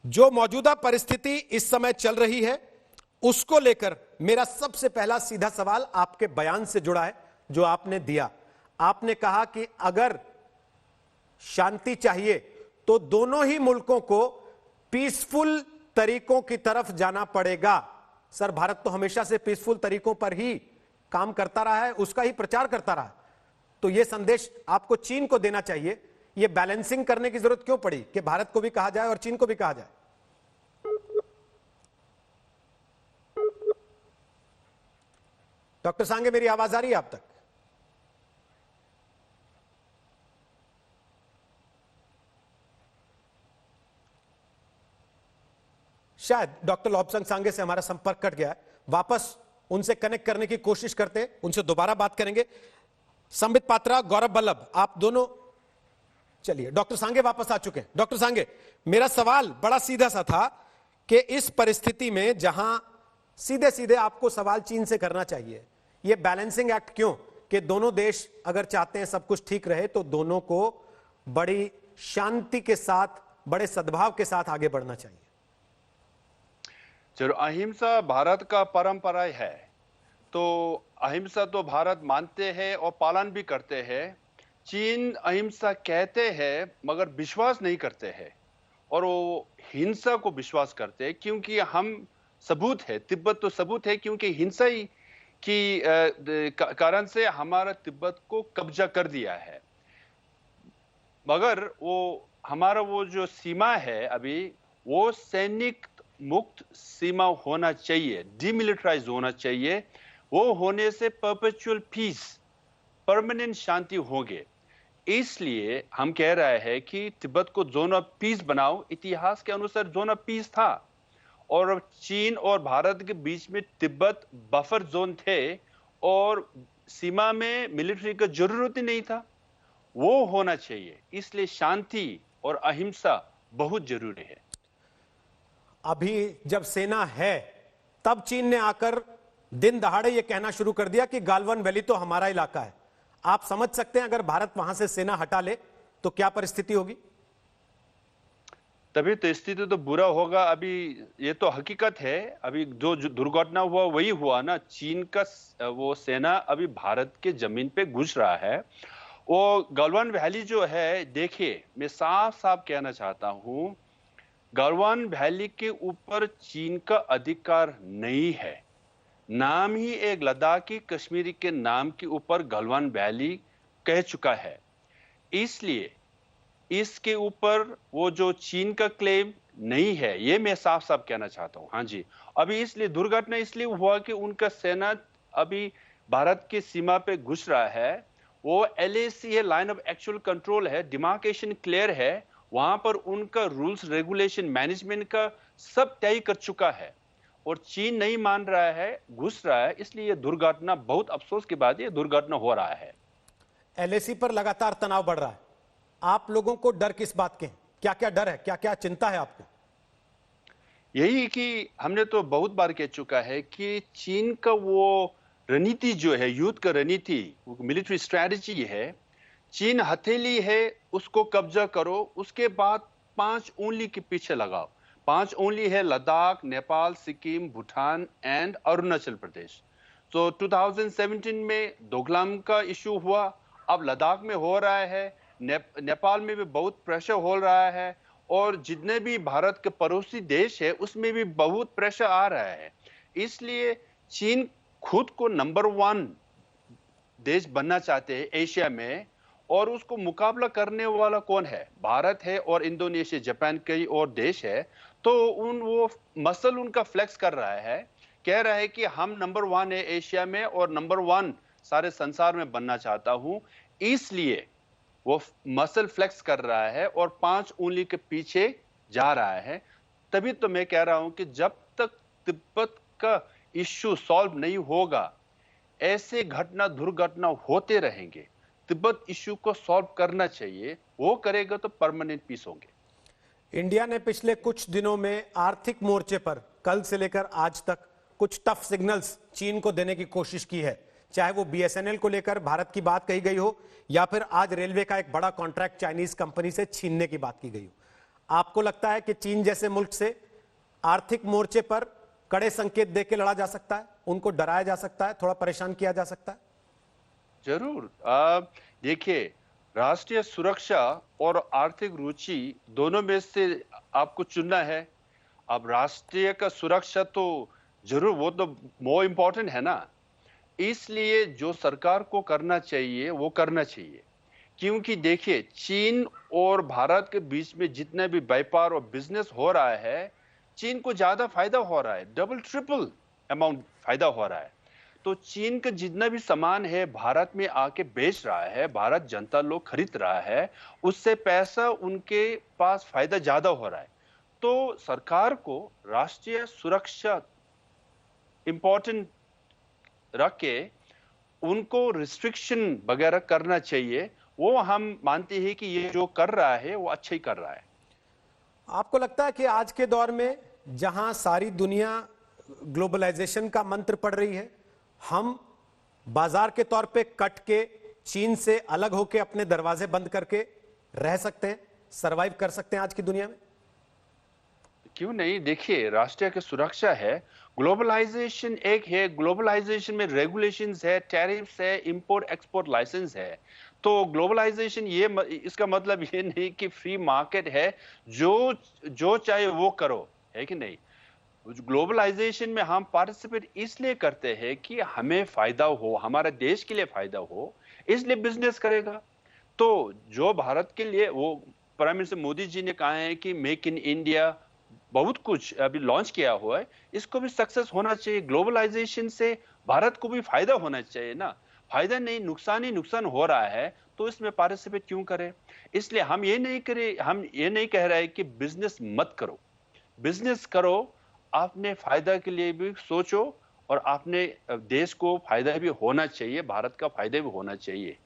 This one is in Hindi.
जो मौजूदा परिस्थिति इस समय चल रही है उसको लेकर मेरा सबसे पहला सीधा सवाल आपके बयान से जुड़ा है जो आपने दिया। आपने कहा कि अगर शांति चाहिए तो दोनों ही मुल्कों को पीसफुल तरीकों की तरफ जाना पड़ेगा। सर, भारत तो हमेशा से पीसफुल तरीकों पर ही काम करता रहा है, उसका ही प्रचार करता रहा है। तो यह संदेश आपको चीन को देना चाहिए। यह बैलेंसिंग करने की जरूरत क्यों पड़ी कि भारत को भी कहा जाए और चीन को भी कहा जाए? डॉक्टर सांगे, मेरी आवाज आ रही है आप तक? शायद डॉक्टर लॉब्संग सांगे से हमारा संपर्क कट गया है। वापस उनसे कनेक्ट करने की कोशिश करते, उनसे दोबारा बात करेंगे। संबित पात्रा, गौरव वल्लभ, आप दोनों चलिए। डॉक्टर सांगे वापस आ चुके हैं। डॉक्टर सांगे, मेरा सवाल बड़ा सीधा सा था कि इस परिस्थिति में जहां सीधे सीधे आपको सवाल चीन से करना चाहिए, यह बैलेंसिंग एक्ट क्यों कि दोनों देश अगर चाहते हैं सब कुछ ठीक रहे तो दोनों को बड़ी शांति के साथ, बड़े सद्भाव के साथ आगे बढ़ना चाहिए। चलो, अहिंसा भारत का परंपरा है, तो अहिंसा तो भारत मानते हैं और पालन भी करते हैं। चीन अहिंसा कहते हैं मगर विश्वास नहीं करते हैं और वो हिंसा को विश्वास करते हैं, क्योंकि हम सबूत है, तिब्बत तो सबूत है, क्योंकि हिंसा ही की कारण से हमारा तिब्बत को कब्जा कर दिया है। मगर वो हमारा वो जो सीमा है अभी, वो सैनिक मुक्त सीमा होना चाहिए, डिमिलिटराइज होना चाहिए। वो होने से परपेचुअल पीस, परमानेंट शांति होगे। इसलिए हम कह रहे हैं कि तिब्बत को जोन ऑफ पीस बनाओ। इतिहास के अनुसार जोन ऑफ पीस था और चीन और भारत के बीच में तिब्बत बफर जोन थे और सीमा में मिलिट्री का जरूरत ही नहीं था। वो होना चाहिए। इसलिए शांति और अहिंसा बहुत जरूरी है। अभी जब सेना है तब चीन ने आकर दिन दहाड़े यह कहना शुरू कर दिया कि गालवन वैली तो हमारा इलाका है। आप समझ सकते हैं अगर भारत वहां से सेना हटा ले तो क्या परिस्थिति होगी? तभी तो स्थिति तो बुरा होगा। अभी ये तो हकीकत है, अभी जो दुर्घटना हुआ वही हुआ ना। चीन का वो सेना अभी भारत के जमीन पे घुस रहा है। वो गलवान वैली जो है, देखिए मैं साफ साफ कहना चाहता हूं, गलवान वैली के ऊपर चीन का अधिकार नहीं है। नाम ही एक लद्दाखी कश्मीरी के नाम के ऊपर गलवान वैली कह चुका है। इसलिए इसके ऊपर वो जो चीन का क्लेम नहीं है, ये मैं साफ साफ कहना चाहता हूं। हाँ जी, अभी इसलिए दुर्घटना इसलिए हुआ कि उनका सेना अभी भारत की सीमा पे घुस रहा है। वो LAC है, लाइन ऑफ एक्चुअल कंट्रोल है, डिमार्केशन क्लियर है। वहां पर उनका रूल्स रेगुलेशन मैनेजमेंट का सब तय कर चुका है और चीन नहीं मान रहा है, घुस रहा है। इसलिए ये दुर्घटना, बहुत अफसोस के बाद ये दुर्घटना हो रहा है। LAC पर लगातार तनाव बढ़ रहा है। आप लोगों को डर किस बात के? क्या क्या डर है, क्या क्या चिंता है आपको? यही कि हमने तो बहुत बार कह चुका है कि चीन का वो रणनीति जो है, युद्ध का रणनीति, मिलिट्री स्ट्रेटजी है, चीन हथेली है, उसको कब्जा करो, उसके बाद 5 उंगली के पीछे लगाओ। 5 उंगली है लद्दाख, नेपाल, सिक्किम, भूटान एंड अरुणाचल प्रदेश। तो 2017 में डोकलाम का इश्यू हुआ, अब लद्दाख में हो रहा है, नेपाल में भी बहुत प्रेशर हो रहा है और जितने भी भारत के पड़ोसी देश है उसमें भी बहुत प्रेशर आ रहा है। इसलिए चीन खुद को नंबर 1 देश बनना चाहते हैं एशिया में, और उसको मुकाबला करने वाला कौन है? भारत है और इंडोनेशिया, जापान, कई और देश है। तो वो मसल उनका फ्लेक्स कर रहा है, कह रहा है कि हम नंबर 1 है एशिया में और नंबर 1 सारे संसार में बनना चाहता हूं। इसलिए वो मसल फ्लेक्स कर रहा है और 5 उंगली के पीछे जा रहा है। तभी तो मैं कह रहा हूं कि जब तक तिब्बत का इश्यू सॉल्व नहीं होगा, ऐसे घटना दुर्घटना होते रहेंगे। तिब्बत इश्यू को सॉल्व करना चाहिए, वो करेगा तो परमानेंट पीस होंगे। इंडिया ने पिछले कुछ दिनों में आर्थिक मोर्चे पर कल से लेकर आज तक कुछ टफ सिग्नल्स चीन को देने की कोशिश की है, चाहे वो BSNL को लेकर भारत की बात कही गई हो या फिर आज रेलवे का एक बड़ा कॉन्ट्रैक्ट चाइनीज कंपनी से छीनने की बात की गई हो। आपको लगता है कि चीन जैसे मुल्क से आर्थिक मोर्चे पर कड़े संकेत देके लड़ा जा सकता है, उनको डराया जा सकता है, थोड़ा परेशान किया जा सकता है? जरूर। देखिए, राष्ट्रीय सुरक्षा और आर्थिक रुचि दोनों में से आपको चुनना है। अब राष्ट्रीय का सुरक्षा तो जरूर, वो तो मोर इम्पोर्टेंट है ना। इसलिए जो सरकार को करना चाहिए वो करना चाहिए, क्योंकि देखिए चीन और भारत के बीच में जितना भी व्यापार और बिजनेस हो रहा है, चीन को ज्यादा फायदा हो रहा है, डबल ट्रिपल अमाउंट फायदा हो रहा है। तो चीन का जितना भी सामान है भारत में आके बेच रहा है, भारत जनता लोग खरीद रहा है, उससे पैसा उनके पास फायदा ज्यादा हो रहा है। तो सरकार को राष्ट्रीय सुरक्षा इंपॉर्टेंट रख के उनको रिस्ट्रिक्शन वगैरह करना चाहिए। वो हम मानते हैं कि ये जो कर रहा है वो अच्छा ही कर रहा है। आपको लगता है कि आज के दौर में जहां सारी दुनिया ग्लोबलाइजेशन का मंत्र पढ़ रही है, हम बाजार के तौर पे कट के चीन से अलग होके अपने दरवाजे बंद करके रह सकते हैं, सरवाइव कर सकते हैं आज की दुनिया में? क्यों नहीं। देखिए, राष्ट्रीय की सुरक्षा है, ग्लोबलाइजेशन एक है, ग्लोबलाइजेशन में रेगुलेशंस है, टैरिफ्स है, इंपोर्ट एक्सपोर्ट लाइसेंस है। तो ग्लोबलाइजेशन इसका मतलब ये नहीं कि फ्री मार्केट है, जो जो चाहे वो करो, है कि नहीं। ग्लोबलाइजेशन में हम पार्टिसिपेट इसलिए करते हैं कि हमें फायदा हो, हमारे देश के लिए फायदा हो, इसलिए बिजनेस करेगा। तो जो भारत के लिए, वो प्राइम मिनिस्टर मोदी जी ने कहा है कि मेक इन इंडिया, बहुत कुछ अभी लॉन्च किया हुआ है, इसको भी सक्सेस होना चाहिए। ग्लोबलाइजेशन से भारत को भी फायदा होना चाहिए ना, फायदा नहीं नुकसान ही नुकसान हो रहा है, तो इसमें पार्टिसिपेट क्यों करें। इसलिए हम ये नहीं कह रहे कि बिजनेस मत करो, बिजनेस करो, आपने फायदा के लिए भी सोचो, और आपने देश को फायदा भी होना चाहिए, भारत का फायदा भी होना चाहिए।